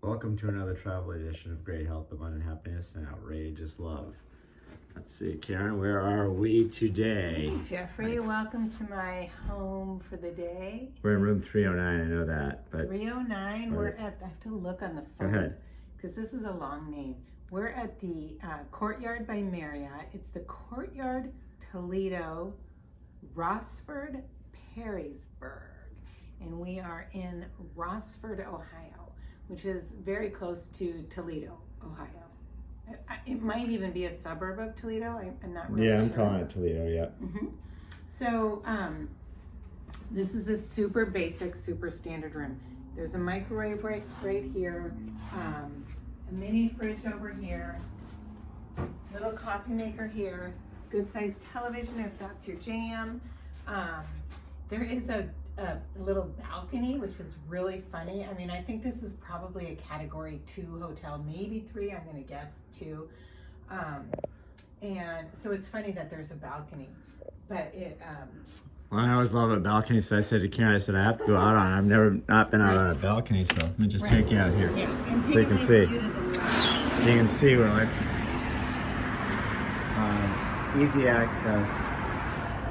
Welcome to another travel edition of Great Health, Abundant Happiness, and Outrageous Love. Let's see, Karen, where are we today? Hey, Jeffrey, welcome to my home for the day. We're in room 309, I know that. But 309, we're at, I have to look on the phone. Go ahead. Because this is a long name. We're at the Courtyard by Marriott. It's the Courtyard, Toledo, Rossford, Perrysburg. And we are in Rossford, Ohio, which is very close to Toledo, Ohio. It might even be a suburb of Toledo. I'm not really sure. Yeah, I'm calling it Toledo, yeah. So this is a super basic, super standard room. There's a microwave right here, a mini fridge over here, little coffee maker here, good sized television if that's your jam. There is a little balcony, which is really funny. I mean, I think this is probably a category 2 hotel, maybe 3, I'm gonna guess 2. And so it's funny that there's a balcony, but it, Well, I always love a balcony, so I said to Karen, I said, I have to go out on it. I've never not been out on a balcony, so let me just take you out here. Yeah, and so you can see. So you can see we're like easy access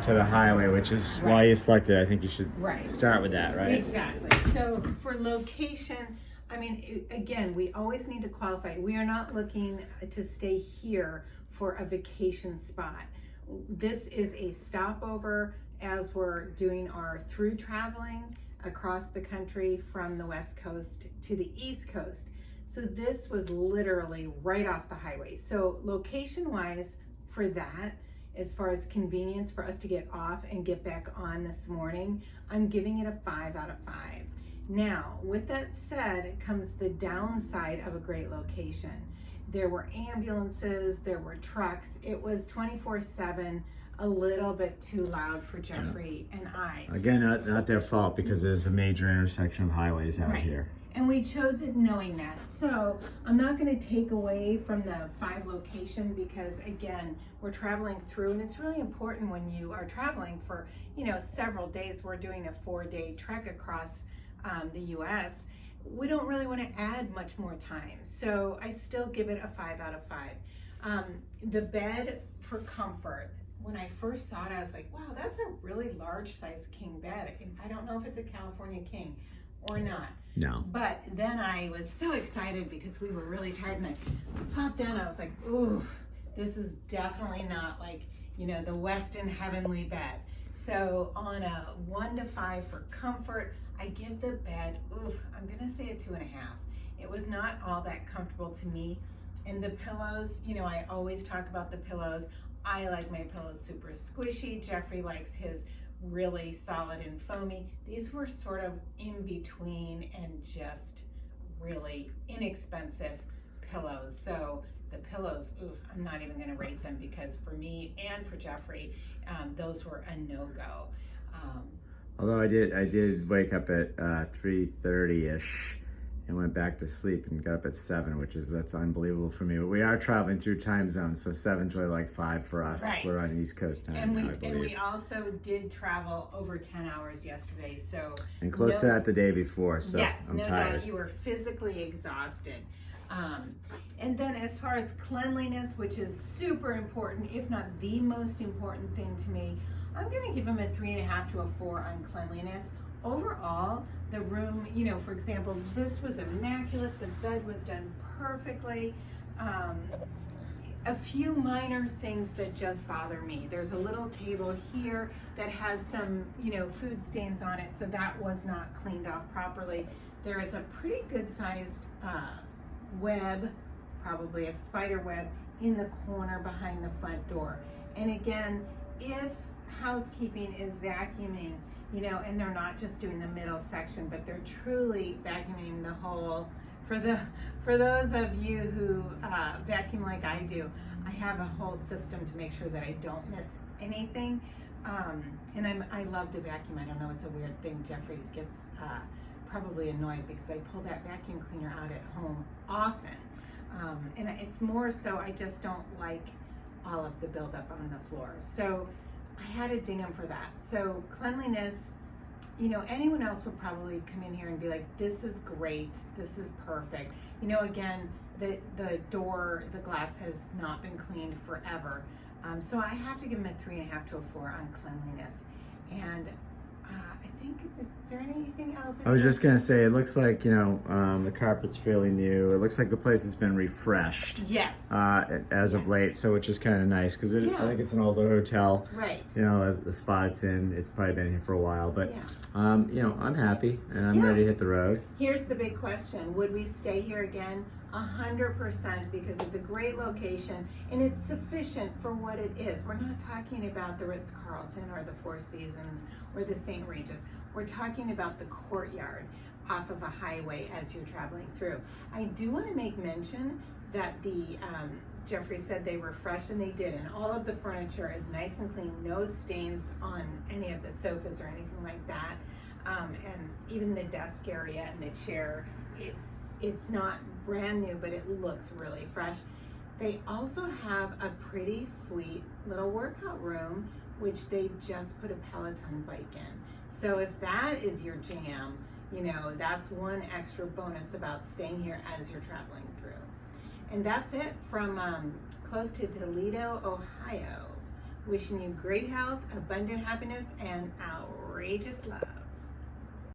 to the highway, which is why you selected. I think you should start with that, right? Exactly. So for location, I mean, again, we always need to qualify. We are not looking to stay here for a vacation spot. This is a stopover as we're doing our through traveling across the country from the West Coast to the East Coast. So this was literally right off the highway. So location wise for that, as far as convenience for us to get off and get back on this morning, I'm giving it a 5 out of 5. Now, with that said, comes the downside of a great location. There were ambulances, there were trucks. It was 24/7, a little bit too loud for Jeffrey and I. Again, not their fault because there's a major intersection of highways out here. And we chose it knowing that. So I'm not going to take away from the 5 location because again, we're traveling through and it's really important when you are traveling for, several days. We're doing a 4-day trek across the US. We don't really want to add much more time. So I still give it a 5 out of 5. The bed for comfort, when I first saw it, I was like, wow, that's a really large size king bed. I don't know if it's a California king or not. No. But then I was so excited because we were really tired and I popped down. I was like, ooh, this is definitely not like, the Westin heavenly bed. So on a 1 to 5 for comfort, I give the bed, I'm gonna say a 2.5. It was not all that comfortable to me. And the pillows, I always talk about the pillows. I like my pillows super squishy. Jeffrey likes his really solid and foamy. These were sort of in between and just really inexpensive pillows. So the pillows, I'm not even going to rate them because for me and for Jeffrey, those were a no-go. Although I did wake up at 3:30ish and went back to sleep and got up at 7, that's unbelievable for me. But we are traveling through time zones, so 7's really like 5 for us. Right. We're on East Coast time and now, I believe. And we also did travel over 10 hours yesterday, so. And close to that the day before, so yes, I'm tired. Doubt you were physically exhausted. And then as far as cleanliness, which is super important, if not the most important thing to me, I'm gonna give them a 3.5 to a 4 on cleanliness. Overall, the room, for example, this was immaculate. The bed was done perfectly. A few minor things that just bother me. There's a little table here that has some, food stains on it, so that was not cleaned off properly. There is a pretty good sized web, probably a spider web, in the corner behind the front door. And again, if housekeeping is vacuuming, and they're not just doing the middle section, but they're truly vacuuming the whole. For those of you who vacuum like I do, I have a whole system to make sure that I don't miss anything. And I love to vacuum. I don't know, it's a weird thing. Jeffrey gets probably annoyed because I pull that vacuum cleaner out at home often. And it's more so I just don't like all of the buildup on the floor. So I had to ding him for that. So cleanliness, you know, anyone else would probably come in here and be like, this is great, this is perfect. You know, again, the door, the glass has not been cleaned forever. So I have to give them a 3.5 to a 4 on cleanliness. And I think, is there anything else? I was just gonna say, it looks like, you know, the carpet's fairly new. It looks like the place has been refreshed. Yes. As of late, so which is kind of nice because I think it's an older hotel. Right. You know, the spot it's in, it's probably been here for a while, but you know, I'm happy and I'm ready to hit the road. Here's the big question: would we stay here again? 100%, because it's a great location and it's sufficient for what it is. We're not talking about the Ritz-Carlton or the Four Seasons or the St. Regis. We're talking about the Courtyard off of a highway as you're traveling through. I do want to make mention that the Jeffrey said they refreshed, and they did, and all of the furniture is nice and clean, no stains on any of the sofas or anything like that, and even the desk area and the chair, it's not brand new, but it looks really fresh. They also have a pretty sweet little workout room, which they just put a Peloton bike in. So if that is your jam, you know, that's one extra bonus about staying here as you're traveling through. And that's it from close to Toledo, Ohio. Wishing you great health, abundant happiness, and outrageous love.